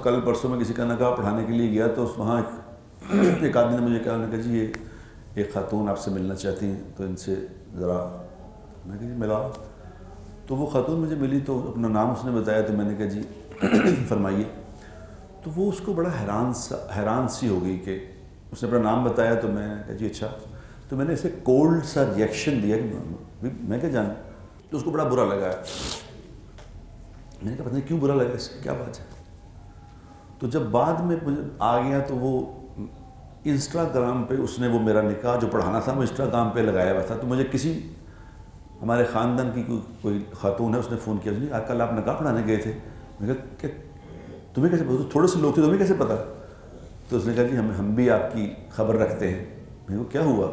کل پرسوں میں کسی کا نکاح پڑھانے کے لیے گیا، تو وہاں ایک آدمی نے مجھے کہا، نے کہا جی یہ ایک خاتون آپ سے ملنا چاہتی ہیں، تو ان سے ذرا، میں کہا جی ملا. تو وہ خاتون مجھے ملی تو اپنا نام اس نے بتایا، تو میں نے کہا جی فرمائیے. تو وہ اس کو بڑا حیران سی ہو گئی کہ اس نے اپنا نام بتایا. تو میں کہا جی اچھا. تو میں نے اسے کولڈ سا ریئیکشن دیا کہ میں کیا جانا. تو اس کو بڑا برا لگا. میں نے کہا پتہ نہیں کیوں برا لگا، اس کی کیا بات ہے. تو جب بعد میں آ گیا تو وہ انسٹاگرام پہ اس نے وہ میرا نکاح جو پڑھانا تھا وہ انسٹاگرام پہ لگایا ہوا تھا. تو مجھے کسی ہمارے خاندان کی کوئی خاتون ہے، اس نے فون کیا، اس نے کل آپ نکاح پڑھانے گئے تھے. میں کہا کہ تمہیں کیسے پتا؟ تھوڑے سے لوگ تھے، تمہیں کیسے پتا؟ تو اس نے کہا جی ہم بھی آپ کی خبر رکھتے ہیں. میں کہا کیا ہوا؟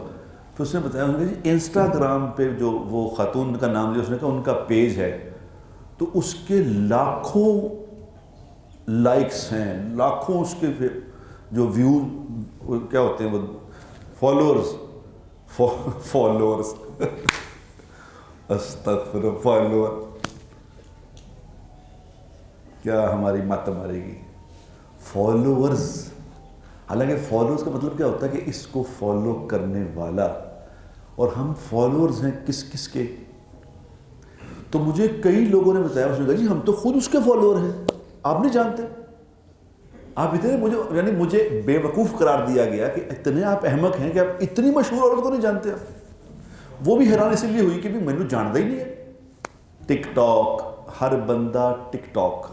تو اس نے بتایا، انہوں نے کہا جی انسٹاگرام پہ جو وہ خاتون کا نام لیا، اس نے کہا ان کا پیج ہے، تو اس کے لاکھوں لائکس ہیں، لاکھوں اس کے جو ویوز کیا ہوتے ہیں وہ فالوورز استغفر فالوور، کیا ہماری مت مارے گی. فالوورز، حالانکہ فالوورز کا مطلب کیا ہوتا ہے کہ اس کو فالو کرنے والا، اور ہم فالوورز ہیں کس کے. تو مجھے کئی لوگوں نے بتایا، اس نے کہا جی ہم تو خود اس کے فالوور ہیں، آپ نہیں جانتے. آپ اتنے مجھے بے وقوف قرار دیا گیا کہ اتنے آپ احمق ہیں کہ آپ اتنی مشہور عورت کو نہیں جانتے. آپ وہ بھی حیران اس لیے ہوئی کہ بھی میں نے جانتا ہی نہیں ہے. ٹک ٹاک، ہر بندہ ٹک ٹاک،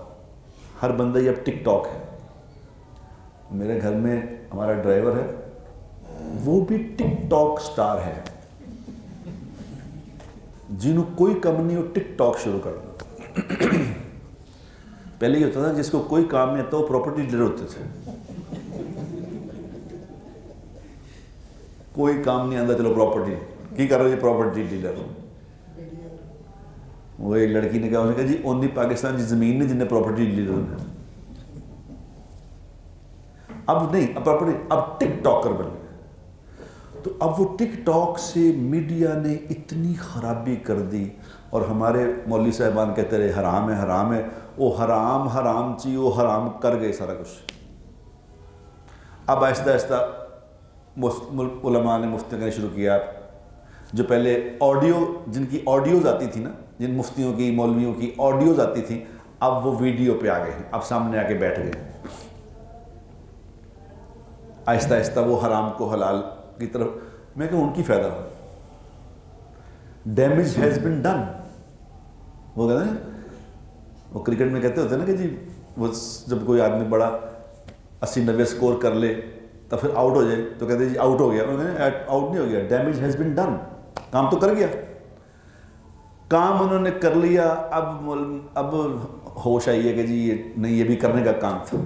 ہر بندہ یہ اب ٹک ٹاک ہے. میرے گھر میں ہمارا ڈرائیور ہے، وہ بھی ٹک ٹاک سٹار ہے. جنہوں کوئی کم نہیں ہو ٹک ٹاک شروع کر دو. پہلے یہ ہوتا تھا جس کو کوئی کام نہیں آتا وہ پراپرٹی ڈیلر ہوتے تھے. کوئی کام نہیں آتا، چلو پراپرٹی کی کر رہے جی، پراپرٹی ڈیلر. وہ ایک لڑکی نے کہا، اس نے کہا جی اونلی پاکستان کی زمین نہیں جن نے پراپرٹی ڈیلر ہے. اب نہیں، اب پراپرٹی، اب ٹک ٹاکر بن گئے. تو اب وہ ٹک ٹاک سے میڈیا نے اتنی خرابی کر دی، اور ہمارے مولوی صاحبان کہتے رہے حرام ہے حرام ہے. وہ حرام چی، وہ حرام کر گئے سارا کچھ. اب آہستہ آہستہ علماء نے مفتی کرنا شروع کیا. جو پہلے آڈیو، جن کی آڈیوز آتی تھی نا، جن مفتیوں کی مولویوں کی آڈیوز آتی تھیں، اب وہ ویڈیو پہ آ گئے ہیں، اب سامنے آ کے بیٹھ گئے. آہستہ آہستہ وہ حرام کو حلال کی طرف. میں کہوں ان کی فائدہ ہو. Damage has been done. وہ کہتے ہیں، وہ کرکٹ میں کہتے ہوتے ہیں نا کہ جی وہ جب کوئی آدمی بڑا 80-90 سکور کر لے تو پھر آؤٹ ہو جائے تو کہتے ہیں جی آؤٹ ہو گیا. آؤٹ نہیں ہو گیا، ڈیمیج ہیز بن ڈن. کام تو کر گیا، کام انہوں نے کر لیا. اب ہوش آئی ہے کہ جی یہ نہیں، یہ بھی کرنے کا کام تھا.